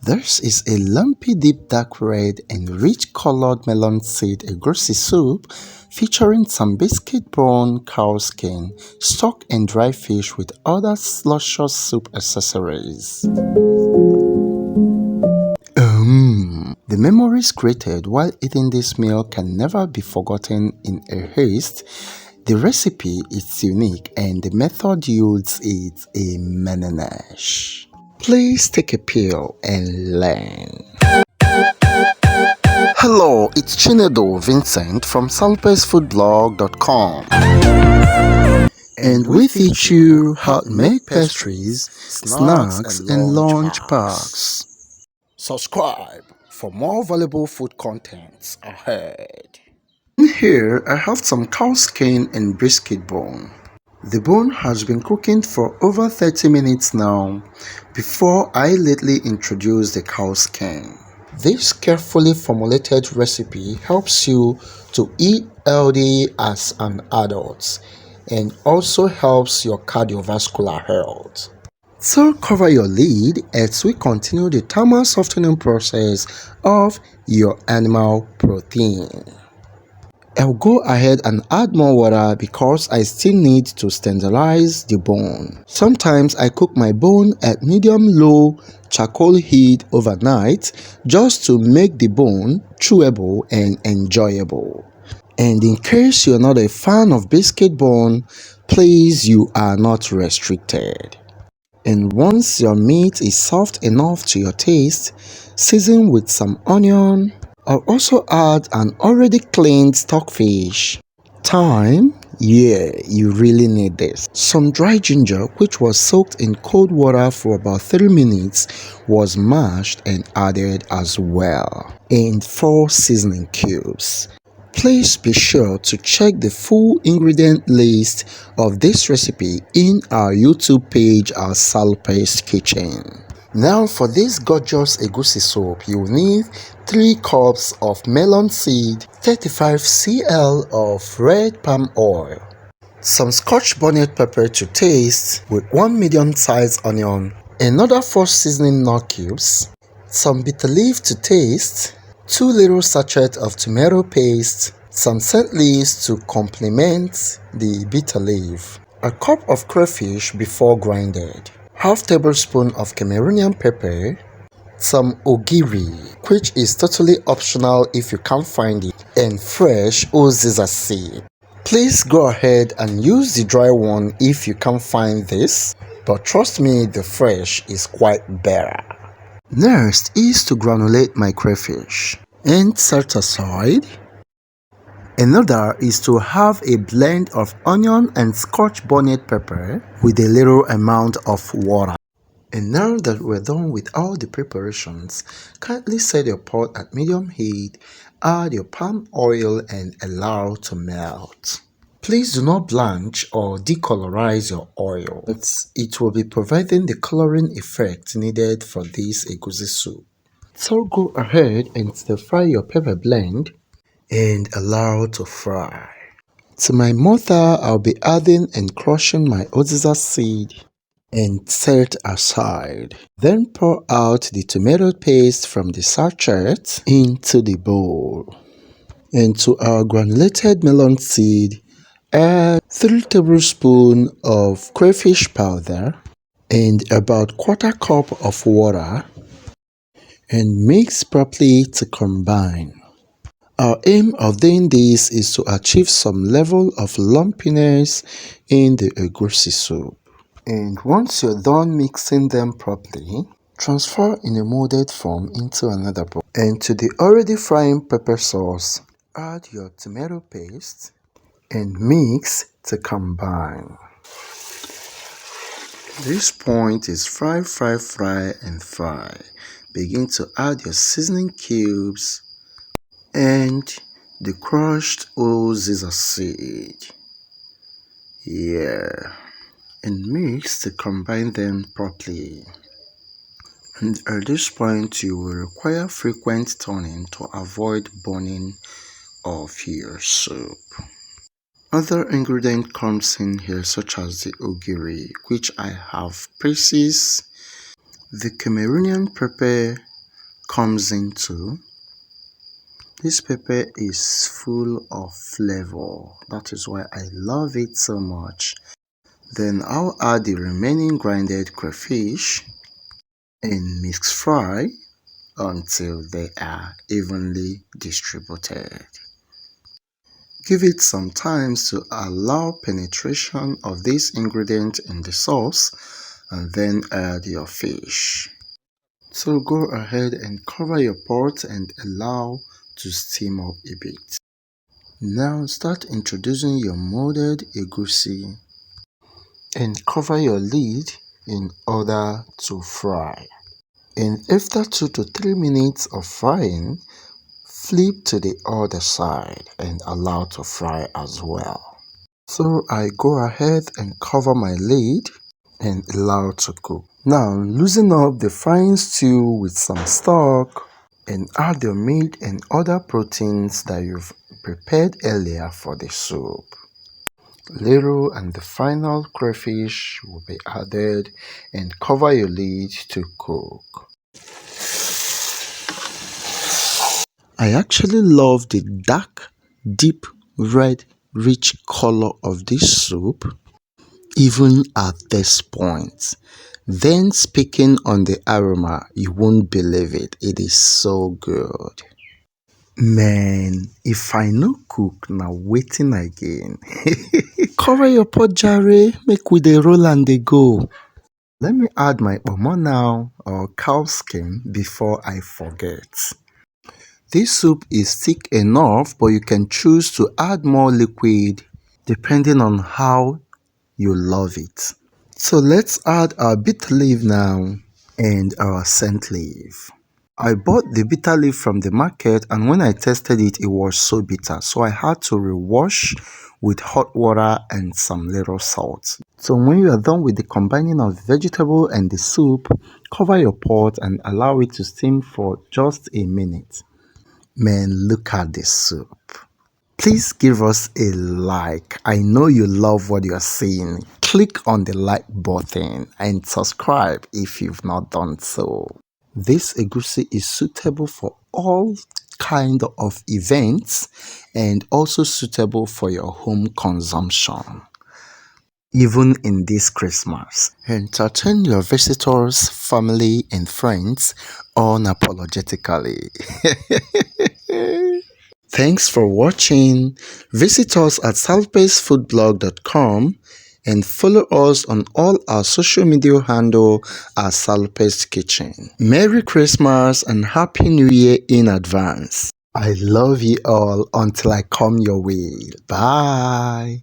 This is a lumpy deep dark red and rich colored melon seed egusi soup featuring some biscuit bone, cow skin, stock and dry fish with other luscious soup accessories. The memories created while eating this meal can never be forgotten in a haste. The recipe is unique and the method used is a menace. Please take a peel and learn. Hello, it's Chinedo Vincent from salpesfoodblog.com, and we teach you how to make pastries, snacks and lunch packs. Subscribe for more valuable food contents ahead. Here I have some cow skin and biscuit bone. The bone has been cooking for over 30 minutes now before I lately introduced the cow skin. This carefully formulated recipe helps you to eat healthy as an adult and also helps your cardiovascular health. So cover your lid as we continue the thermal softening process of your animal protein. I'll go ahead and add more water because I still need to sterilize the bone. Sometimes I cook my bone at medium-low charcoal heat overnight just to make the bone chewable and enjoyable. And in case you're not a fan of biscuit bone, please, you are not restricted. And once your meat is soft enough to your taste, season with some onion. I'll also add an already cleaned stockfish. Thyme, yeah, you really need this. Some dry ginger, which was soaked in cold water for about 3 minutes, was mashed and added as well. And 4 seasoning cubes. Please be sure to check the full ingredient list of this recipe in our YouTube page at Salpe's Kitchen. Now for this gorgeous egusi soup, you will need 3 cups of melon seed, 35 cl of red palm oil, some scotch bonnet pepper to taste with 1 medium-sized onion, another 4 seasoning knorr cubes, some bitter leaf to taste, 2 little sachets of tomato paste, some scent leaves to complement the bitter leaf, a cup of crayfish before grinded, half tablespoon of Cameroonian pepper, some ogiri, which is totally optional if you can't find it, and fresh uziza seed. Please go ahead and use the dry one if you can't find this, but trust me, the fresh is quite better. Next is to granulate my crayfish and set aside. Another is to have a blend of onion and scotch bonnet pepper with a little amount of water. And now that we're done with all the preparations, kindly set your pot at medium heat, add your palm oil and allow to melt. Please do not blanch or decolorize your oil. It will be providing the coloring effect needed for this egusi soup. So go ahead and stir fry your pepper blend and allow to fry. To my mortar, I'll be adding and crushing my uziza seed and set aside. Then pour out the tomato paste from the sachet into the bowl. And to our granulated melon seed, add 3 tablespoons of crayfish powder and about 1/4 cup of water and mix properly to combine. Our aim of doing this is to achieve some level of lumpiness in the egusi soup. And once you're done mixing them properly, transfer in a molded form into another bowl. And to the already frying pepper sauce, add your tomato paste and mix to combine. This point is fry and fry. Begin to add your seasoning cubes and the crushed uziza seed. And mix to combine them properly. And at this point, you will require frequent turning to avoid burning of your soup. Other ingredient comes in here such as the ogiri, which I have pieces The Cameroonian pepper comes into. This pepper is full of flavor. That is why I love it so much. Then I'll add the remaining grinded crayfish and mix fry until they are evenly distributed. Give it some time to allow penetration of this ingredient in the sauce and then add your fish. So go ahead and cover your pot and allow to steam up a bit. Now start introducing your molded egusi and cover your lid in order to fry. And after 2 to 3 minutes of frying, flip to the other side and allow to fry as well. So I go ahead and cover my lid and allow to cook. Now loosen up the frying stew with some stock and add your meat and other proteins that you've prepared earlier for the soup. Little and the final crayfish will be added and cover your lid to cook. I actually love the dark, deep red, rich color of this soup, even at this point. Then speaking on the aroma, you won't believe it. It is so good. Man, if I no cook, now waiting again. Cover your pot, Jare. Make with the roll and they go. Let me add my kpomo now, or cow skin, before I forget. This soup is thick enough, but you can choose to add more liquid depending on how you love it. So let's add our bitter leaf now and our scent leaf. I bought the bitter leaf from the market, and when I tasted it, it was so bitter. So I had to rewash with hot water and some little salt. So when you are done with the combining of vegetable and the soup, cover your pot and allow it to steam for just a minute. Man, look at this soup. Please give us a like. I know you love what you're seeing. Click on the like button and subscribe if you've not done so. This egusi is suitable for all kind of events and also suitable for your home consumption. Even in this Christmas, entertain your visitors, family and friends unapologetically. Thanks for watching. Visit us at salpesfoodblog.com and follow us on all our social media handle at Salpes Kitchen. Merry Christmas and Happy New Year in advance. I love you all until I come your way. Bye.